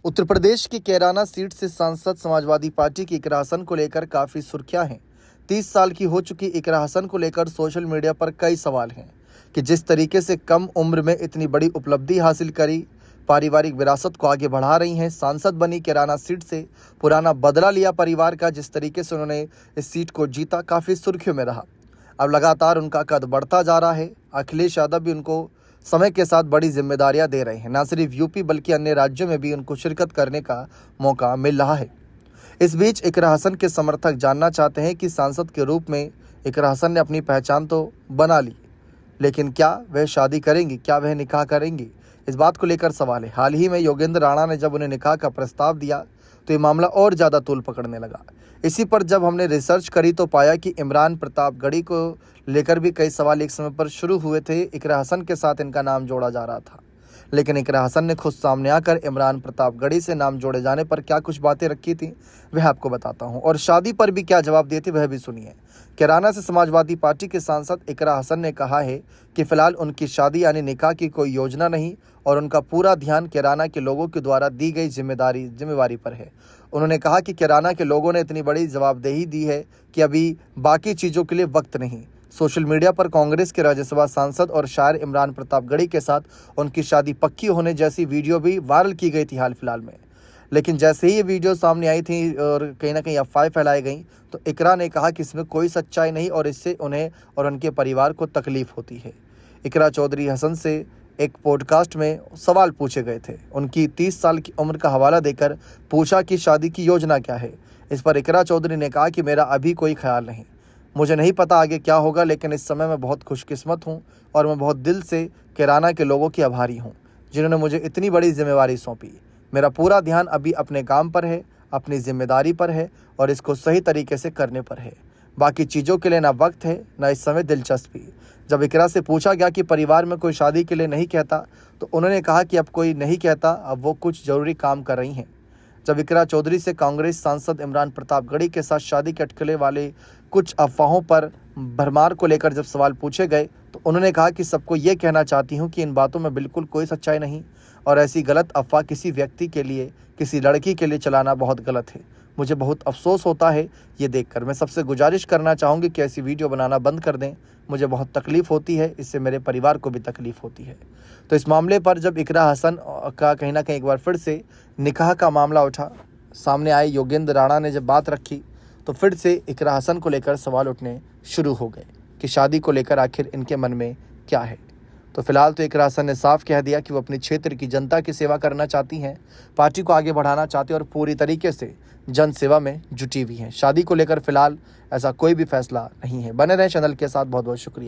उत्तर प्रदेश की कैराना सीट से सांसद समाजवादी पार्टी की इकरा हसन को लेकर काफी सुर्खियां हैं। 30 साल की हो चुकी इकरा हसन को लेकर सोशल मीडिया पर कई सवाल हैं कि जिस तरीके से कम उम्र में इतनी बड़ी उपलब्धि हासिल करी, पारिवारिक विरासत को आगे बढ़ा रही हैं। सांसद बनी कैराना सीट से पुराना बदला लिया परिवार का, जिस तरीके से उन्होंने इस सीट को जीता, काफ़ी सुर्खियों में रहा। अब लगातार उनका कद बढ़ता जा रहा है। अखिलेश यादव भी उनको समय के साथ बड़ी जिम्मेदारियां दे रहे हैं। न सिर्फ यूपी बल्कि अन्य राज्यों में भी उनको शिरकत करने का मौका मिल रहा है। इस बीच इकरा हसन के समर्थक जानना चाहते हैं कि सांसद के रूप में इकरा हसन ने अपनी पहचान तो बना ली, लेकिन क्या वह शादी करेंगी, क्या वह निकाह करेंगी, इस बात को लेकर सवाल है। हाल ही में योगेंद्र राणा ने जब उन्हें निकाह का प्रस्ताव दिया तो ये मामला और ज़्यादा तूल पकड़ने लगा। इसी पर जब हमने रिसर्च करी तो पाया कि इमरान प्रतापगढ़ी को लेकर भी कई सवाल एक समय पर शुरू हुए थे। इकरा हसन के साथ इनका नाम जोड़ा जा रहा था, लेकिन इकरा हसन ने खुद सामने आकर इमरान प्रतापगढ़ी से नाम जोड़े जाने पर क्या कुछ बातें रखी थी वह आपको बताता हूं, और शादी पर भी क्या जवाब दिए थे वह भी सुनिए। कैराना से समाजवादी पार्टी के सांसद इकरा हसन ने कहा है कि फिलहाल उनकी शादी यानी निकाह की कोई योजना नहीं और उनका पूरा ध्यान कैराना के लोगों के द्वारा दी गई जिम्मेवारी पर है। उन्होंने कहा कि कैराना के लोगों ने इतनी बड़ी जवाबदेही दी है कि अभी बाकी चीज़ों के लिए वक्त नहीं। सोशल मीडिया पर कांग्रेस के राज्यसभा सांसद और शायर इमरान प्रतापगढ़ी के साथ उनकी शादी पक्की होने जैसी वीडियो भी वायरल की गई थी हाल फिलहाल में, लेकिन जैसे ही ये वीडियो सामने आई थी और कहीं ना कहीं अफवाहें फैलाई गई तो इकरा ने कहा कि इसमें कोई सच्चाई नहीं और इससे उन्हें और उनके परिवार को तकलीफ होती है। इकरा चौधरी हसन से एक पॉडकास्ट में सवाल पूछे गए थे। उनकी 30 साल की उम्र का हवाला देकर पूछा कि शादी की योजना क्या है। इस पर इकरा चौधरी ने कहा कि मेरा अभी कोई ख्याल नहीं, मुझे नहीं पता आगे क्या होगा, लेकिन इस समय मैं बहुत खुशकिस्मत हूँ और मैं बहुत दिल से कैराना के लोगों की आभारी हूँ जिन्होंने मुझे इतनी बड़ी जिम्मेवारी सौंपी। मेरा पूरा ध्यान अभी अपने काम पर है, अपनी जिम्मेदारी पर है और इसको सही तरीके से करने पर है। बाकी चीज़ों के लिए ना वक्त है ना इस समय दिलचस्पी। जब इकरा से पूछा गया कि परिवार में कोई शादी के लिए नहीं कहता तो उन्होंने कहा कि अब कोई नहीं कहता, अब वो कुछ ज़रूरी काम कर रही हैं। जब इकरा चौधरी से कांग्रेस सांसद इमरान प्रतापगढ़ी के साथ शादी के अटकले वाले कुछ अफवाहों पर भरमार को लेकर जब सवाल पूछे गए तो उन्होंने कहा कि सबको ये कहना चाहती हूँ कि इन बातों में बिल्कुल कोई सच्चाई नहीं और ऐसी गलत अफवाह किसी व्यक्ति के लिए, किसी लड़की के लिए चलाना बहुत गलत है। मुझे बहुत अफसोस होता है ये देखकर। मैं सबसे गुजारिश करना चाहूँगी कि ऐसी वीडियो बनाना बंद कर दें। मुझे बहुत तकलीफ़ होती है, इससे मेरे परिवार को भी तकलीफ़ होती है। तो इस मामले पर जब इकरा हसन का कहीं ना कहीं एक बार फिर से निकाह का मामला उठा, सामने आए योगेंद्र राणा ने जब बात रखी तो फिर से इकरा हसन को लेकर सवाल उठने शुरू हो गए कि शादी को लेकर आखिर इनके मन में क्या है। तो फिलहाल तो इकरा हसन ने साफ कह दिया कि वो अपने क्षेत्र की जनता की सेवा करना चाहती हैं, पार्टी को आगे बढ़ाना चाहती हैं और पूरी तरीके से जन सेवा में जुटी हुई हैं। शादी को लेकर फिलहाल ऐसा कोई भी फैसला नहीं है। बने रहें चैनल के साथ। बहुत बहुत शुक्रिया।